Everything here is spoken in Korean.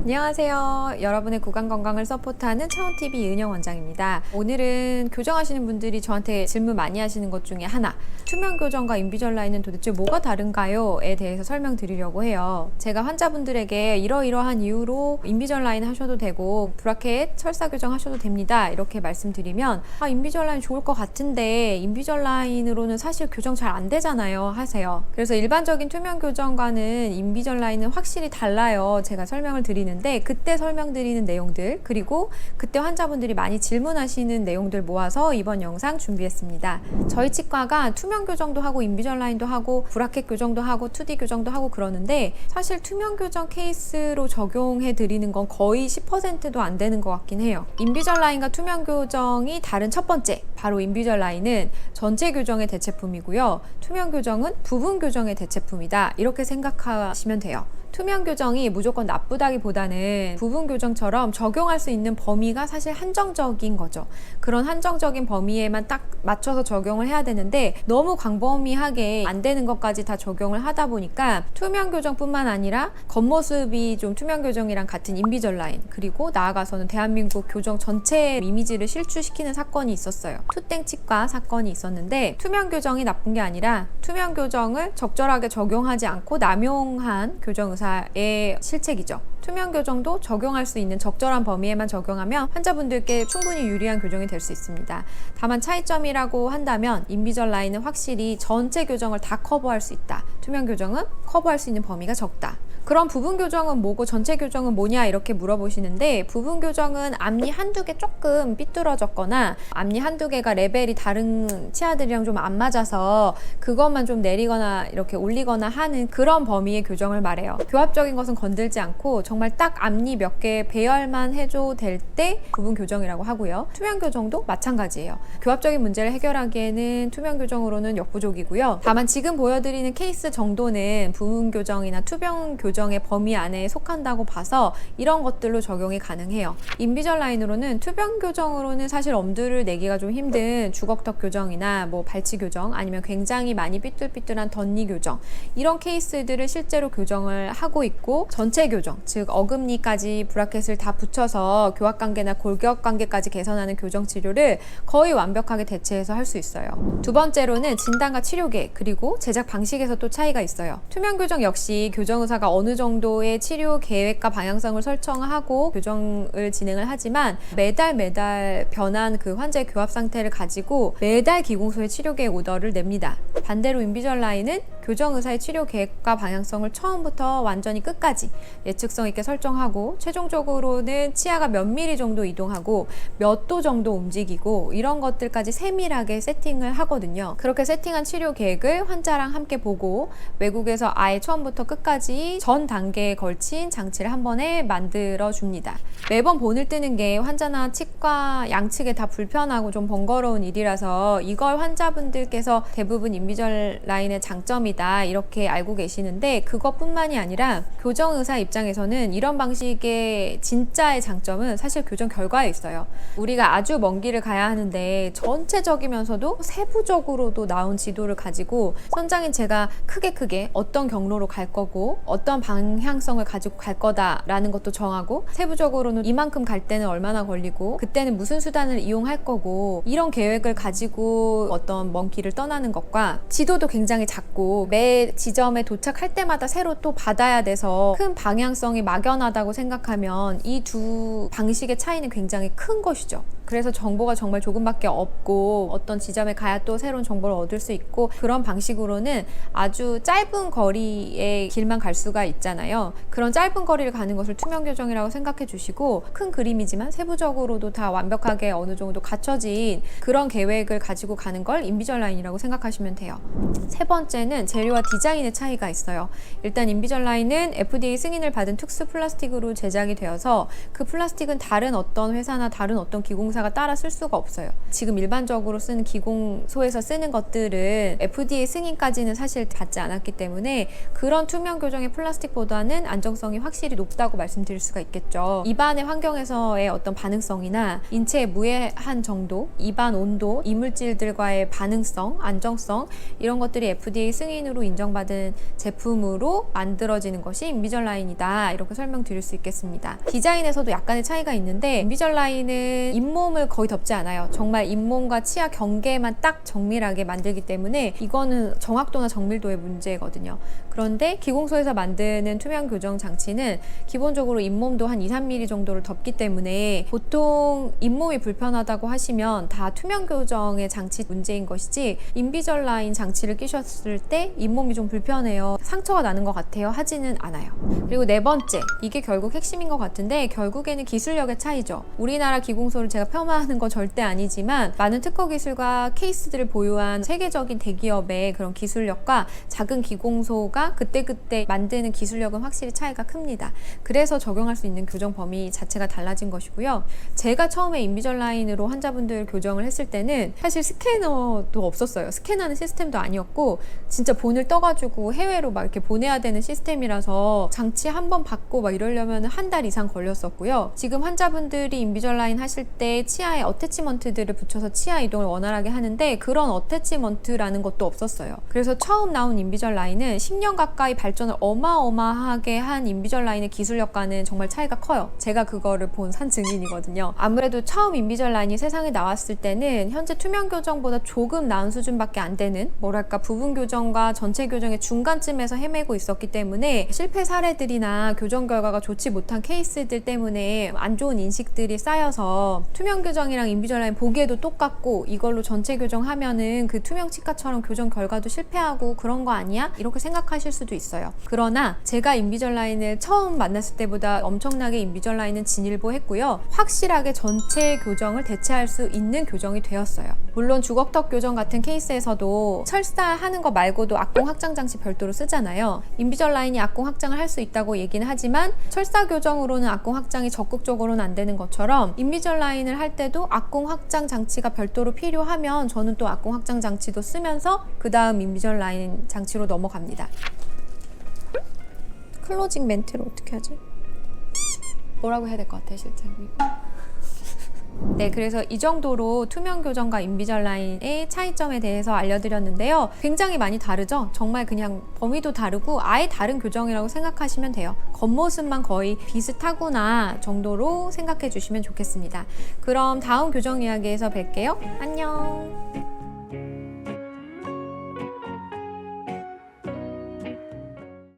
안녕하세요. 여러분의 구강 건강을 서포트하는 차원TV 이은영 원장입니다. 오늘은 교정하시는 분들이 저한테 질문 많이 하시는 것 중에 하나, 투명 교정과 인비절라인은 도대체 뭐가 다른가요? 에 대해서 설명드리려고 해요. 제가 환자분들에게 이러이러한 이유로 인비절라인 하셔도 되고 브라켓, 철사 교정 하셔도 됩니다. 이렇게 말씀드리면 인비절라인 좋을 것 같은데 인비절라인으로는 사실 교정 잘 안 되잖아요 하세요. 그래서 일반적인 투명 교정과는 인비절라인은 확실히 달라요. 제가 설명을 드리는데 그때 설명드리는 내용들, 그리고 그때 환자분들이 많이 질문하시는 내용들 모아서 이번 영상 준비했습니다. 저희 치과가 투명 교정도 하고 인비절라인도 하고 브라켓 교정도 하고 2D 교정도 하고 그러는데 사실 투명 교정 케이스로 적용해 드리는 건 거의 10%도 안 되는 것 같긴 해요. 인비절라인과 투명 교정이 다른 첫 번째, 바로 인비절라인은 전체 교정의 대체품이고요. 투명 교정은 부분 교정의 대체품이다. 이렇게 생각하시면 돼요. 투명 교정이 무조건 나쁘다기보다는 부분 교정처럼 적용할 수 있는 범위가 사실 한정적인 거죠. 그런 한정적인 범위에만 딱 맞춰서 적용을 해야 되는데 너무 광범위하게 안 되는 것까지 다 적용을 하다 보니까 투명 교정뿐만 아니라 겉모습이 좀 투명 교정이랑 같은 인비절라인, 그리고 나아가서는 대한민국 교정 전체 이미지를 실추시키는 사건이 있었어요. 투땡 치과 사건이 있었는데 투명 교정이 나쁜 게 아니라 투명 교정을 적절하게 적용하지 않고 남용한 교정 의사의 실책이죠. 투명 교정도 적용할 수 있는 적절한 범위에만 적용하면 환자분들께 충분히 유리한 교정이 될 수 있습니다. 다만 차이점이라고 한다면 인비절라인은 확실히 전체 교정을 다 커버할 수 있다. 투명 교정은 커버할 수 있는 범위가 적다. 그럼 부분 교정은 뭐고 전체 교정은 뭐냐 이렇게 물어보시는데, 부분 교정은 앞니 한두 개 조금 삐뚤어졌거나 앞니 한두 개가 레벨이 다른 치아들이랑 좀 안 맞아서 그것만 좀 내리거나 이렇게 올리거나 하는 그런 범위의 교정을 말해요. 교합적인 것은 건들지 않고 정말 딱 앞니 몇 개 배열만 해도 될 때 부분 교정이라고 하고요. 투명 교정도 마찬가지예요. 교합적인 문제를 해결하기에는 투명 교정으로는 역부족이고요. 다만 지금 보여드리는 케이스 정도는 부분 교정이나 투명 교정의 범위 안에 속한다고 봐서 이런 것들로 적용이 가능해요. 인비절라인으로는 투명 교정으로는 사실 엄두를 내기가 좀 힘든 주걱턱 교정이나 뭐 발치 교정, 아니면 굉장히 많이 삐뚤삐뚤한 덧니 교정, 이런 케이스들을 실제로 교정을 하고 있고, 전체 교정, 즉 어금니까지 브라켓을 다 붙여서 교합관계나 골격관계까지 개선하는 교정 치료를 거의 완벽하게 대체해서 할 수 있어요. 두 번째로는 진단과 치료 계획, 그리고 제작 방식에서 또 차이가 있어요. 투명 교정 역시 교정 의사가 어느 정도의 치료 계획과 방향성을 설정하고 교정을 진행을 하지만 매달 변한 그 환자의 교합 상태를 가지고 매달 기공소에 치료 계획 오더를 냅니다. 반대로 인비절라인은 교정 의사의 치료 계획과 방향성을 처음부터 완전히 끝까지 예측성 있게 설정하고, 최종적으로는 치아가 몇 미리 정도 이동하고 몇 도 정도 움직이고 이런 것들까지 세밀하게 세팅을 하거든요. 그렇게 세팅한 치료 계획을 환자랑 함께 보고 외국에서 아예 처음부터 끝까지 전 단계에 걸친 장치를 한 번에 만들어 줍니다. 매번 본을 뜨는 게 환자나 치과 양측에 다 불편하고 좀 번거로운 일이라서 이걸 환자분들께서 대부분 인비절라인의 장점이다 이렇게 알고 계시는데, 그것뿐만이 아니라 교정 의사 입장에서는 이런 방식의 진짜의 장점은 사실 교정 결과에 있어요. 우리가 아주 먼 길을 가야 하는데 전체적이면서도 세부적으로도 나온 지도를 가지고 선장인 제가 크게 어떤 경로로 갈 거고 어떤 방향성을 가지고 갈 거다라는 것도 정하고, 세부적으로는 이만큼 갈 때는 얼마나 걸리고 그때는 무슨 수단을 이용할 거고, 이런 계획을 가지고 어떤 먼 길을 떠나는 것과 지도도 굉장히 작고 매 지점에 도착할 때마다 새로 또 받아야 돼서 큰 방향성이 막연하다고 생각하면 이 두 방식의 차이는 굉장히 큰 것이죠. 그래서 정보가 정말 조금밖에 없고 어떤 지점에 가야 또 새로운 정보를 얻을 수 있고, 그런 방식으로는 아주 짧은 거리의 길만 갈 수가 있잖아요. 그런 짧은 거리를 가는 것을 투명 교정이라고 생각해 주시고, 큰 그림이지만 세부적으로도 다 완벽하게 어느 정도 갖춰진 그런 계획을 가지고 가는 걸 인비절라인이라고 생각하시면 돼요. 세 번째는 재료와 디자인의 차이가 있어요. 일단 인비절라인은 FDA 승인을 받은 특수 플라스틱으로 제작이 되어서 그 플라스틱은 다른 어떤 회사나 다른 어떤 기공사 보증회사가 따라 쓸 수가 없어요. 지금 일반적으로 쓰는 기공소에서 쓰는 것들은 FDA 승인까지는 사실 받지 않았기 때문에 그런 투명 교정의 플라스틱보다는 안정성이 확실히 높다고 말씀드릴 수가 있겠죠. 입안의 환경에서의 어떤 반응성이나 인체에 무해한 정도, 입안 온도, 이물질들과의 반응성, 안정성 이런 것들이 FDA 승인으로 인정받은 제품으로 만들어지는 것이 인비절라인이다, 이렇게 설명드릴 수 있겠습니다. 디자인에서도 약간의 차이가 있는데 인비절라인은 잇몸을 거의 덮지 않아요. 정말 잇몸과 치아 경계만 딱 정밀하게 만들기 때문에 이거는 정확도나 정밀도의 문제거든요. 그런데 기공소에서 만드는 투명 교정 장치는 기본적으로 잇몸도 한 2-3mm 정도를 덮기 때문에 보통 잇몸이 불편하다고 하시면 다 투명 교정의 장치 문제인 것이지 인비절라인 장치를 끼셨을 때 잇몸이 좀 불편해요, 상처가 나는 것 같아요 하지는 않아요. 그리고 네 번째, 이게 결국 핵심인 것 같은데 결국에는 기술력의 차이죠. 우리나라 기공소를 제가 폄하하는 건 절대 아니지만 많은 특허 기술과 케이스들을 보유한 세계적인 대기업의 그런 기술력과 작은 기공소가 그때그때 만드는 기술력은 확실히 차이가 큽니다. 그래서 적용할 수 있는 교정 범위 자체가 달라진 것이고요. 제가 처음에 인비절라인으로 환자분들 교정을 했을 때는 사실 스캐너도 없었어요. 스캔하는 시스템도 아니었고 진짜 본을 떠가지고 해외로 막 이렇게 보내야 되는 시스템이라서 장치 한 번 받고 막 이러려면 한 달 이상 걸렸었고요. 지금 환자분들이 인비절라인 하실 때 치아에 어태치먼트들을 붙여서 치아 이동을 원활하게 하는데 그런 어태치먼트라는 것도 없었어요. 그래서 처음 나온 인비절라인은 10년 가까이 발전을 어마어마하게 한 인비절라인의 기술력과는 정말 차이가 커요. 제가 그거를 본 산 증인이거든요. 아무래도 처음 인비절라인이 세상에 나왔을 때는 현재 투명 교정보다 조금 나은 수준밖에 안 되는, 뭐랄까 부분 교정과 전체 교정의 중간쯤에서 헤매고 있었기 때문에 실패 사례들이나 교정 결과가 좋지 못한 케이스들 때문에 안 좋은 인식들이 쌓여서 투명 교정이랑 인비절라인 보기에도 똑같고 이걸로 전체 교정하면은 그 투명 치과처럼 교정 결과도 실패하고 그런 거 아니야? 이렇게 생각하실 수도 있어요. 그러나 제가 인비절라인을 처음 만났을 때보다 엄청나게 인비절라인은 진일보했고요. 확실하게 전체 교정을 대체할 수 있는 교정이 되었어요. 물론 주걱턱 교정 같은 케이스에서도 철사하는 거 말고도 악공 확장 장치 별도로 쓰잖아요. 인비절라인이 악공 확장을 할 수 있다고 얘기는 하지만 철사 교정으로는 악공 확장이 적극적으로는 안 되는 것처럼 인비절라인을 할 때도 악공 확장 장치가 별도로 필요하면 저는 또 악공 확장 장치도 쓰면서 그 다음 인비절라인 장치로 넘어갑니다. 클로징 멘트를 어떻게 하지? 뭐라고 해야 될 것 같아 실제로? 네, 그래서 이 정도로 투명 교정과 인비절라인의 차이점에 대해서 알려드렸는데요. 굉장히 많이 다르죠? 정말 그냥 범위도 다르고 아예 다른 교정이라고 생각하시면 돼요. 겉모습만 거의 비슷하구나 정도로 생각해 주시면 좋겠습니다. 그럼 다음 교정 이야기에서 뵐게요. 안녕.